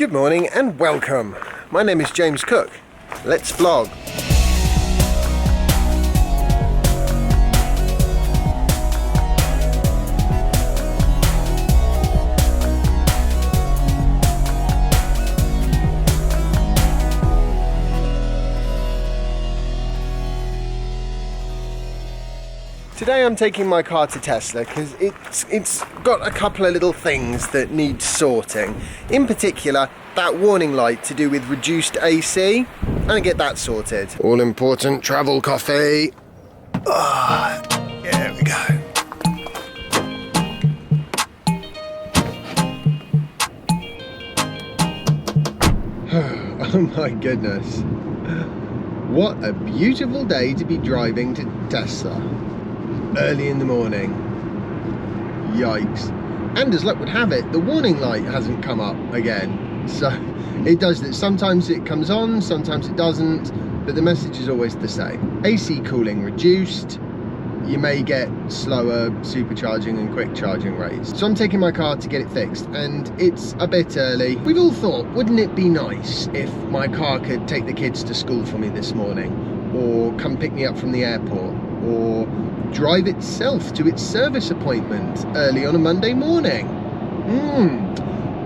Good morning and welcome. My name is James Cook. Let's vlog. Today I'm taking my car to Tesla because it's got a couple of little things that need sorting. In particular, that warning light to do with reduced AC. I'm gonna get that sorted. All important travel coffee. There we go. Oh my goodness. What a beautiful day to be driving to Tesla. Early in the morning. Yikes. And as luck would have it, the warning light hasn't come up again. So it does that. Sometimes it comes on, sometimes it doesn't, but the message is always the same. AC cooling reduced. You may get slower supercharging and quick charging rates. So I'm taking my car to get it fixed, and it's a bit early. We've all thought, wouldn't it be nice if my car could take the kids to school for me this morning, or come pick me up from the airport, or drive itself to its service appointment early on a Monday morning.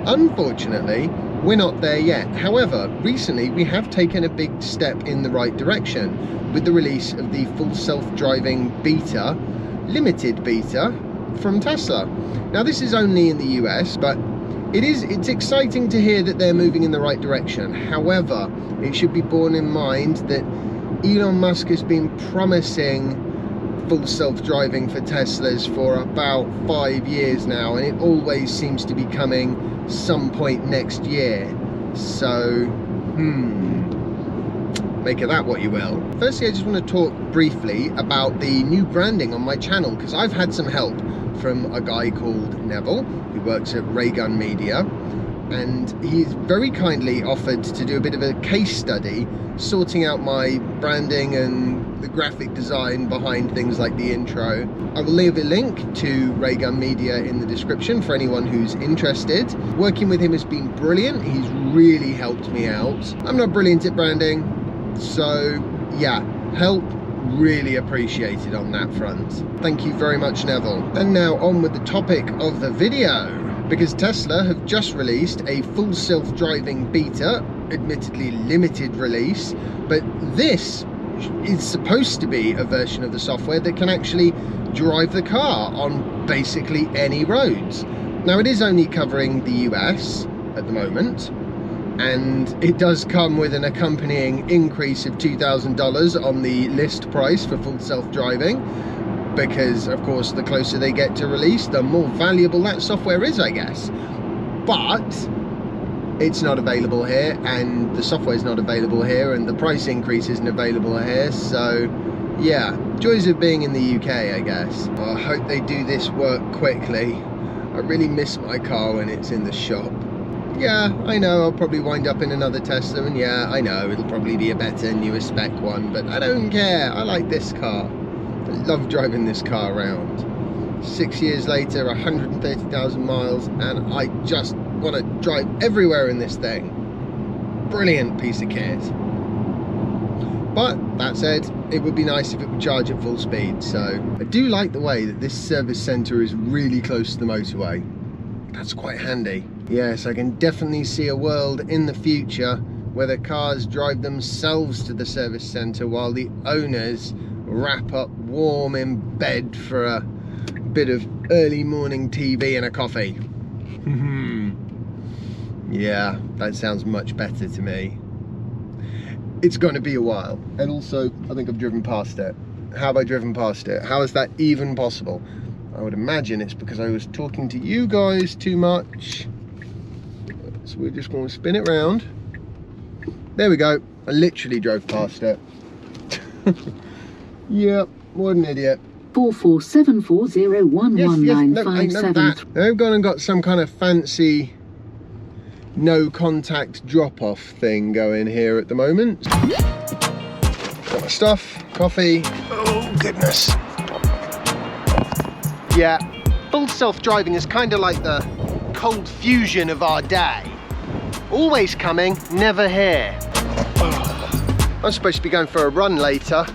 Unfortunately, we're not there yet. However, recently we have taken a big step in the right direction with the release of the full self-driving beta, limited beta from Tesla. Now this is only in the US, but it's exciting to hear that they're moving in the right direction. However, it should be borne in mind that Elon Musk has been promising full self-driving for Teslas for about 5 years now, and it always seems to be coming some point next year. So make of that what you will. Firstly, I just want to talk briefly about the new branding on my channel, because I've had some help from a guy called Neville who works at Raygun Media, and he's very kindly offered to do a bit of a case study sorting out my branding and the graphic design behind things like the intro. I will leave a link to Raygun Media in the description for anyone who's interested. Working with him has been brilliant. He's really helped me out. I'm not brilliant at branding, so yeah, help really appreciated on that front. Thank you very much, Neville. And now on with the topic of the video, because Tesla have just released a full self-driving beta, admittedly limited release, but this is supposed to be a version of the software that can actually drive the car on basically any roads. Now it is only covering the US at the moment, and it does come with an accompanying increase of $2,000 on the list price for full self-driving, because of course the closer they get to release, the more valuable that software is, I guess. But it's not available here, and the software is not available here, and the price increase isn't available here. So yeah, joys of being in the UK, I guess. I hope they do this work quickly. I really miss my car when it's in the shop. Yeah, I know I'll probably wind up in another Tesla, and yeah, I know it'll probably be a better, newer spec one, but I don't care. I like this car. I love driving this car around. 6 years later, 130,000 miles, and I just want to drive everywhere in this thing. Brilliant piece of kit. But that said, it would be nice if it would charge at full speed. So I do like the way that this service centre is really close to the motorway. That's quite handy. Yes, I can definitely see a world in the future where the cars drive themselves to the service centre while the owners wrap up warm in bed for a bit of early morning TV and a coffee. Yeah, that sounds much better to me. It's going to be a while, and also I think I've driven past it. How have I driven past it? How is that even possible? I would imagine it's because I was talking to you guys too much. So we're just going to spin it round. There we go. I literally drove past it. Yep, what an idiot. 4474011957. They've gone and got some kind of fancy no contact drop-off thing going here at the moment. Got my stuff, coffee. Oh goodness. Yeah, full self-driving is kind of like the cold fusion of our day. Always coming, never here. I'm supposed to be going for a run later.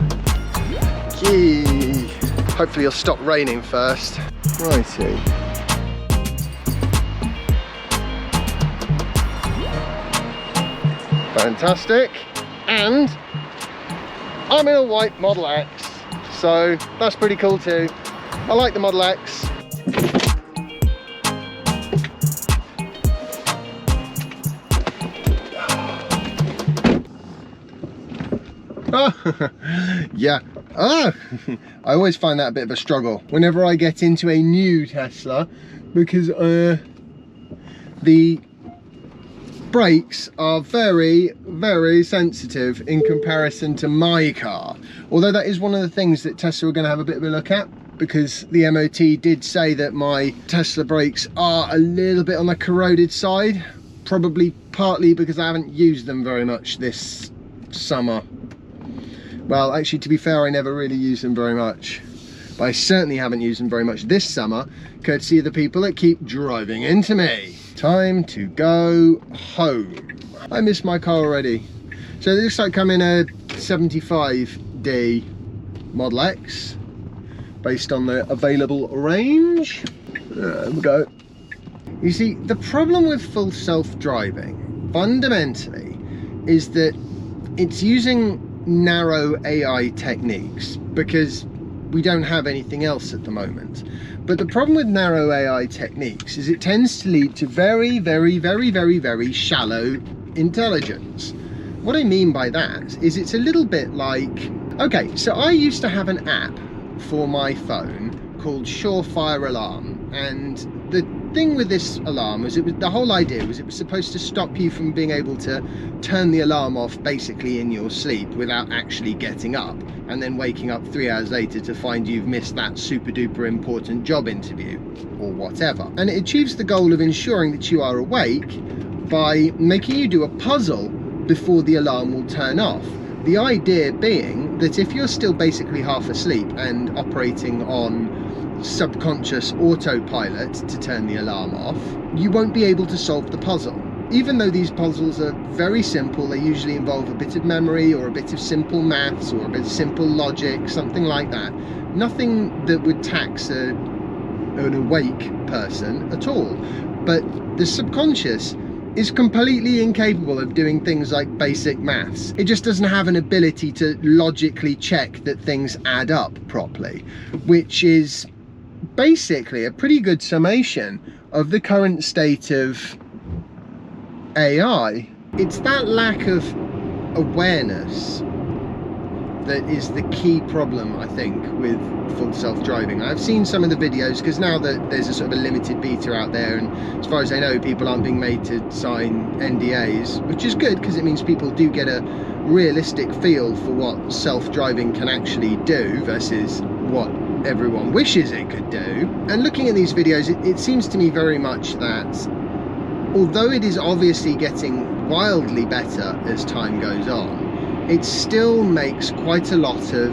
Gee. Hopefully it'll stop raining first. Righty. Fantastic. And I'm in a white Model X, so that's pretty cool too. I like the Model X. Oh, yeah. I always find that a bit of a struggle whenever I get into a new Tesla, because the brakes are very, very sensitive in comparison to my car. Although that is one of the things that Tesla are going to have a bit of a look at, because the MOT did say that my Tesla brakes are a little bit on the corroded side, probably partly because I haven't used them very much this summer. Well, actually, to be fair, I never really used them very much, but I certainly haven't used them very much this summer, courtesy of the people that keep driving into me. Time to go home. I miss my car already. So it looks like I'm in a 75D Model X based on the available range. There we go. You see, the problem with full self-driving fundamentally is that it's using narrow AI techniques, because we don't have anything else at the moment. But the problem with narrow AI techniques is it tends to lead to very, very, very, very, very shallow intelligence. What I mean by that is it's a little bit like, okay, so I used to have an app for my phone called Surefire Alarm, and the thing with this alarm was the whole idea was it was supposed to stop you from being able to turn the alarm off basically in your sleep without actually getting up and then waking up 3 hours later to find you've missed that super duper important job interview or whatever. And it achieves the goal of ensuring that you are awake by making you do a puzzle before the alarm will turn off. The idea being that if you're still basically half asleep and operating on subconscious autopilot to turn the alarm off, you won't be able to solve the puzzle. Even though these puzzles are very simple, they usually involve a bit of memory or a bit of simple maths or a bit of simple logic, something like that. Nothing that would tax an awake person at all. But the subconscious is completely incapable of doing things like basic maths. It just doesn't have an ability to logically check that things add up properly, which is basically a pretty good summation of the current state of AI. It's that lack of awareness that is the key problem, I think, with full self-driving. I've seen some of the videos, because now that there's a sort of a limited beta out there, and as far as I know, people aren't being made to sign NDAs, which is good because it means people do get a realistic feel for what self-driving can actually do versus what everyone wishes it could do. And looking at these videos, it seems to me very much that although it is obviously getting wildly better as time goes on, it still makes quite a lot of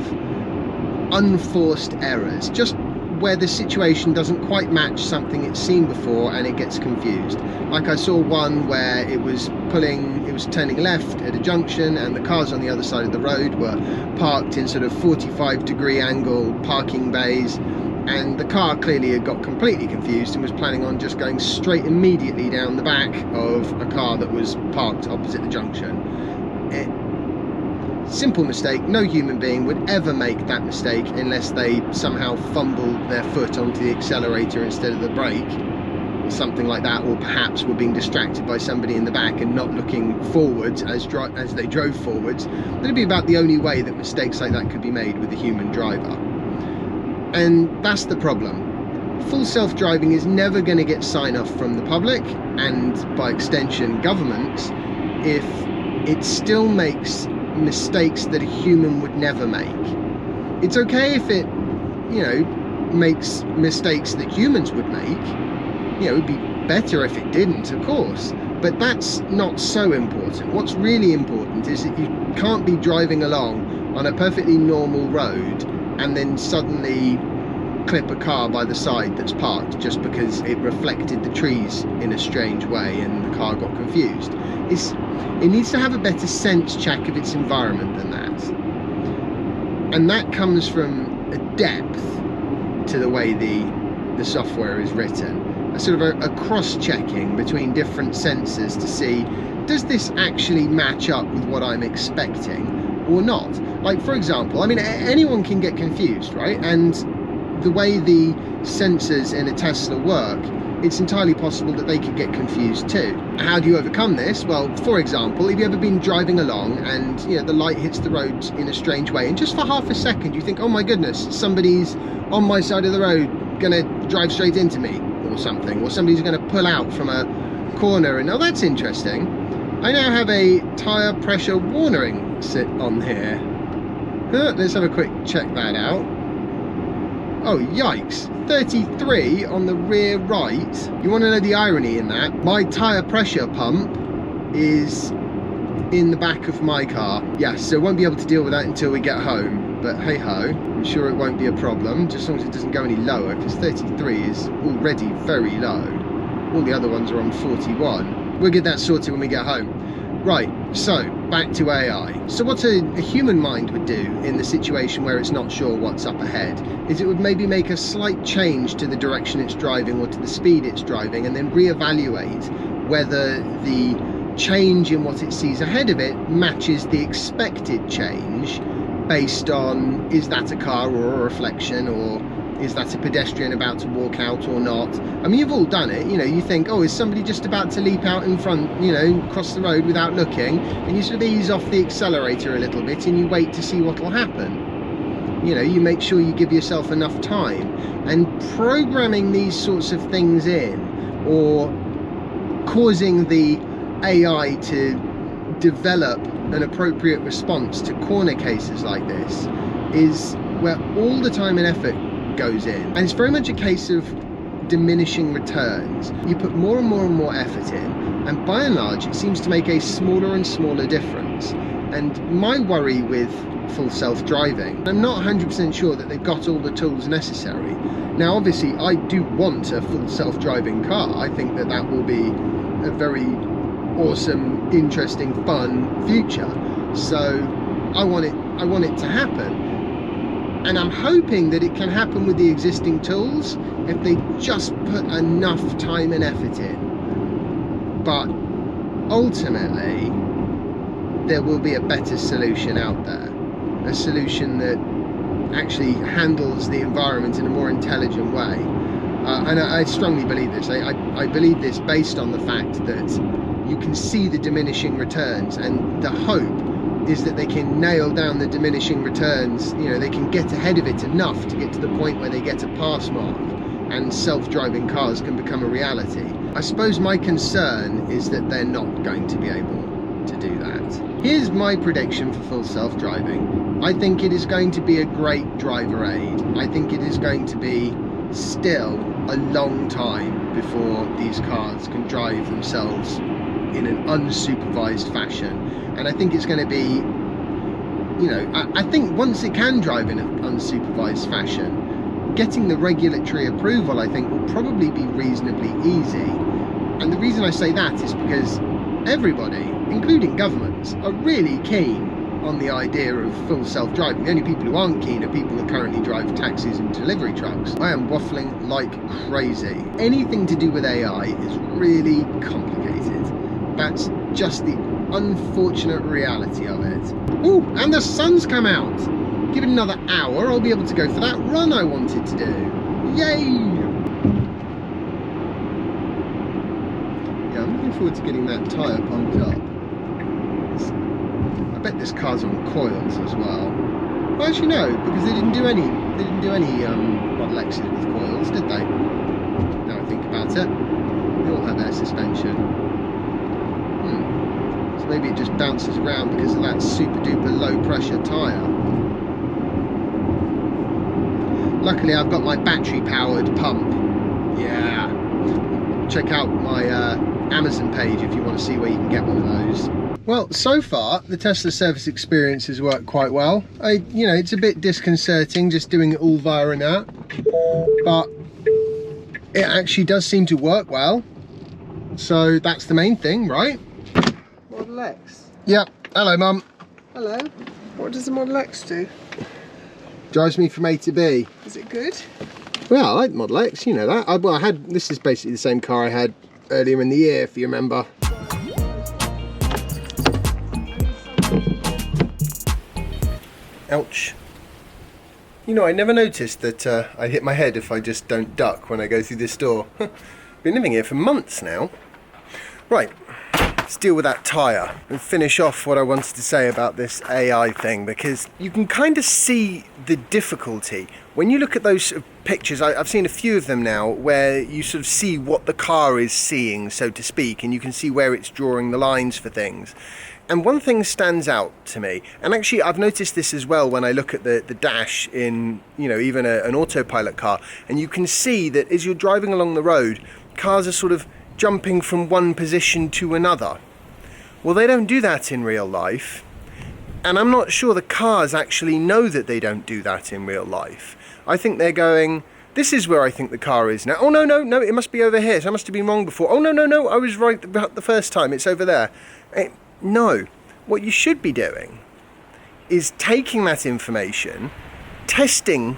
unforced errors, just where the situation doesn't quite match something it's seen before and it gets confused. Like I saw one where it was turning left at a junction and the cars on the other side of the road were parked in sort of 45-degree angle parking bays, and the car clearly had got completely confused and was planning on just going straight immediately down the back of a car that was parked opposite the junction. Simple mistake. No human being would ever make that mistake unless they somehow fumbled their foot onto the accelerator instead of the brake, or something like that, or perhaps were being distracted by somebody in the back and not looking forwards as they drove forwards. That'd be about the only way that mistakes like that could be made with a human driver. And that's the problem. Full self-driving is never going to get sign-off from the public, and by extension governments, if it still makes mistakes that a human would never make. It's okay if it, makes mistakes that humans would make. It'd be better if it didn't, of course, but that's not so important. What's really important is that you can't be driving along on a perfectly normal road and then suddenly clip a car by the side that's parked just because it reflected the trees in a strange way and the car got confused. it needs to have a better sense check of its environment than that. And that comes from a depth to the way the software is written. A sort of a cross-checking between different sensors to see, does this actually match up with what I'm expecting or not? Like, for example, I mean, anyone can get confused, right? And the way the sensors in a Tesla work, it's entirely possible that they could get confused too. How do you overcome this? Well, for example, have you ever been driving along and, you know, the light hits the road in a strange way, and just for half a second you think, oh my goodness, somebody's on my side of the road gonna drive straight into me or something, or somebody's gonna pull out from a corner, and oh, that's interesting. I now have a tyre pressure warning sit on here. Let's have a quick check that out. Oh, yikes. 33 on the rear right. You want to know the irony in that? My tyre pressure pump is in the back of my car. Yes, so won't be able to deal with that until we get home. But hey ho, I'm sure it won't be a problem, just as long as it doesn't go any lower, because 33 is already very low. All the other ones are on 41. We'll get that sorted when we get home. Right, so back to AI. So what a human mind would do in the situation where it's not sure what's up ahead is it would maybe make a slight change to the direction it's driving or to the speed it's driving, and then reevaluate whether the change in what it sees ahead of it matches the expected change based on, is that a car or a reflection, or is that a pedestrian about to walk out or not? I mean, you've all done it, you know, you think, oh, is somebody just about to leap out in front, you know, cross the road without looking, and you sort of ease off the accelerator a little bit and you wait to see what will happen. You know, you make sure you give yourself enough time. And programming these sorts of things in, or causing the AI to develop an appropriate response to corner cases like this, is where all the time and effort goes in. And it's very much a case of diminishing returns. You put more and more and more effort in, and by and large it seems to make a smaller and smaller difference. And my worry with full self-driving, I'm not 100% sure that they've got all the tools necessary. Now obviously I do want a full self-driving car. I think that that will be a very awesome, interesting, fun future. So I want it to happen. And I'm hoping that it can happen with the existing tools if they just put enough time and effort in. But ultimately, there will be a better solution out there. A solution that actually handles the environment in a more intelligent way. And I strongly believe this. I believe this based on the fact that you can see the diminishing returns, and the hope is that they can nail down the diminishing returns. You know, they can get ahead of it enough to get to the point where they get a pass mark and self-driving cars can become a reality. I suppose my concern is that they're not going to be able to do that. Here's my prediction for full self-driving. I think it is going to be a great driver aid. I think it is going to be still a long time before these cars can drive themselves in an unsupervised fashion. And I think it's going to be, you know, I think once it can drive in an unsupervised fashion, getting the regulatory approval, I think, will probably be reasonably easy. And the reason I say that is because everybody, including governments, are really keen on the idea of full self-driving. The only people who aren't keen are people that currently drive taxis and delivery trucks. I am waffling like crazy. Anything to do with AI is really complicated. That's just the unfortunate reality of it. Oh, and the sun's come out. Give it another hour, I'll be able to go for that run I wanted to do. Yay! Yeah, I'm looking forward to getting that tyre pumped up. I bet this car's on coils as well. Well, actually no, because they didn't do any Model X's with coils, did they? Now I think about it. They all have air suspension. So maybe it just bounces around because of that super duper low pressure tyre. Luckily I've got my battery powered pump. Yeah. Check out my Amazon page if you want to see where you can get one of those. Well, so far the Tesla service experience has worked quite well. You know, it's a bit disconcerting just doing it all via an app, but it actually does seem to work well. So that's the main thing, right? Model X? Yep. Hello, Mum. Hello. What does the Model X do? Drives me from A to B. Is it good? Well, I like Model X, you know that. This is basically the same car I had earlier in the year, if you remember. Ouch. You know, I never noticed that I hit my head if I just don't duck when I go through this door. Been living here for months now. Right, let's deal with that tyre and finish off what I wanted to say about this AI thing, because you can kind of see the difficulty. When you look at those pictures, I've seen a few of them now, where you sort of see what the car is seeing, so to speak, and you can see where it's drawing the lines for things. And one thing stands out to me, and actually I've noticed this as well when I look at the dash in, you know, even an autopilot car, and you can see that as you're driving along the road, cars are sort of jumping from one position to another. Well, they don't do that in real life, and I'm not sure the cars actually know that they don't do that in real life. I think they're going, this is where I think the car is now. Oh, no, it must be over here, so I must have been wrong before. Oh, no, I was right about the first time, it's over there. No, what you should be doing is taking that information, testing,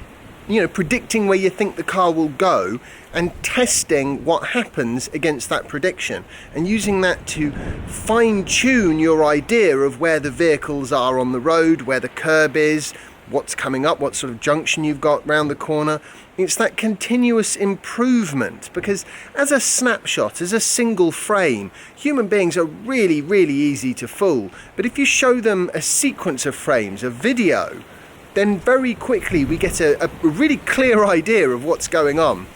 you know, predicting where you think the car will go, and testing what happens against that prediction, and using that to fine-tune your idea of where the vehicles are on the road, where the curb is, what's coming up, what sort of junction you've got round the corner. It's that continuous improvement, because as a snapshot, as a single frame, human beings are really, really easy to fool. But if you show them a sequence of frames, a video, then very quickly we get a really clear idea of what's going on.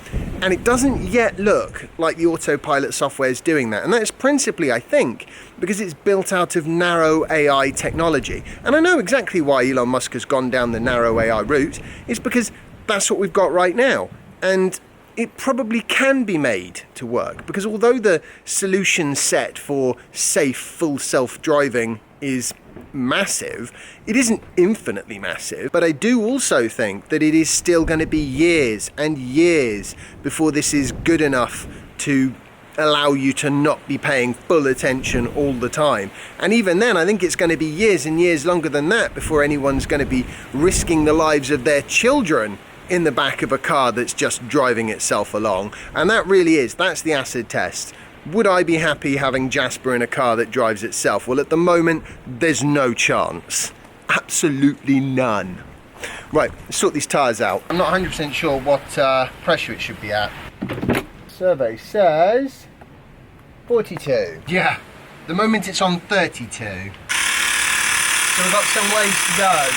And it doesn't yet look like the autopilot software is doing that. And that's principally, I think, because it's built out of narrow AI technology. And I know exactly why Elon Musk has gone down the narrow AI route. It's because that's what we've got right now. And it probably can be made to work, because although the solution set for safe full self-driving is massive, it isn't infinitely massive. But I do also think that it is still going to be years and years before this is good enough to allow you to not be paying full attention all the time. And even then, I think it's going to be years and years longer than that before anyone's going to be risking the lives of their children in the back of a car that's just driving itself along. And that's the acid test. Would I be happy having Jasper in a car that drives itself? Well, at the moment, there's no chance. Absolutely none. Right, let's sort these tyres out. I'm not 100% sure what pressure it should be at. Survey says 42. Yeah, the moment it's on 32. So we've got some ways to go.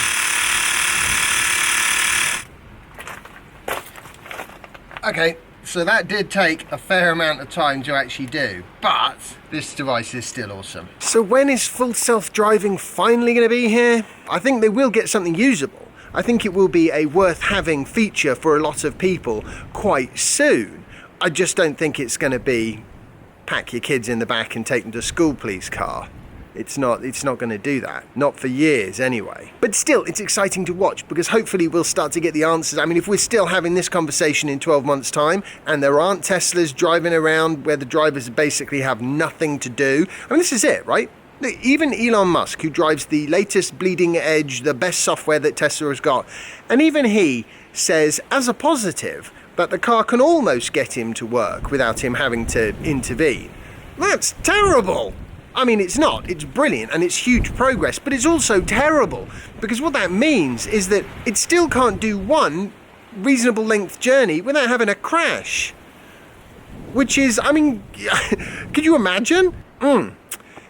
Okay, so that did take a fair amount of time to actually do, but this device is still awesome. So when is full self-driving finally going to be here? I think they will get something usable. I think it will be a worth having feature for a lot of people quite soon. I just don't think it's going to be pack your kids in the back and take them to school please car. It's not going to do that. Not for years anyway. But still, it's exciting to watch, because hopefully we'll start to get the answers. I mean, if we're still having this conversation in 12 months' time and there aren't Teslas driving around where the drivers basically have nothing to do, I mean, this is it, right? Even Elon Musk, who drives the latest bleeding edge, the best software that Tesla has got, and even he says, as a positive, that the car can almost get him to work without him having to intervene. That's terrible! I mean, it's not. It's brilliant and it's huge progress, but it's also terrible, because what that means is that it still can't do one reasonable length journey without having a crash. Which is, I mean, could you imagine?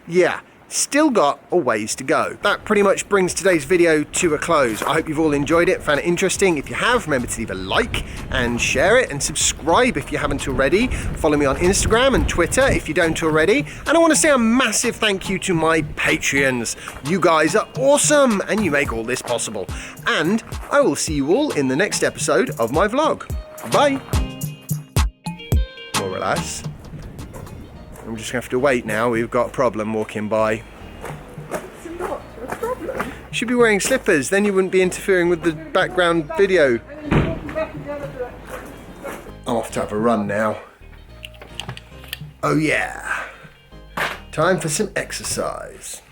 Yeah, still got a ways to go. That pretty much brings today's video to a close. I hope you've all enjoyed it, found it interesting. If you have, remember to leave a like and share it, and subscribe if you haven't already. Follow me on Instagram and Twitter if you don't already. And I want to say a massive thank you to my Patreons. You guys are awesome and you make all this possible. And I will see you all in the next episode of my vlog. Bye. More or less. I'm just going to have to wait now. We've got a problem walking by. It's not a problem. You should be wearing slippers, then you wouldn't be interfering with the background video. I'm off to have a run now. Oh yeah. Time for some exercise.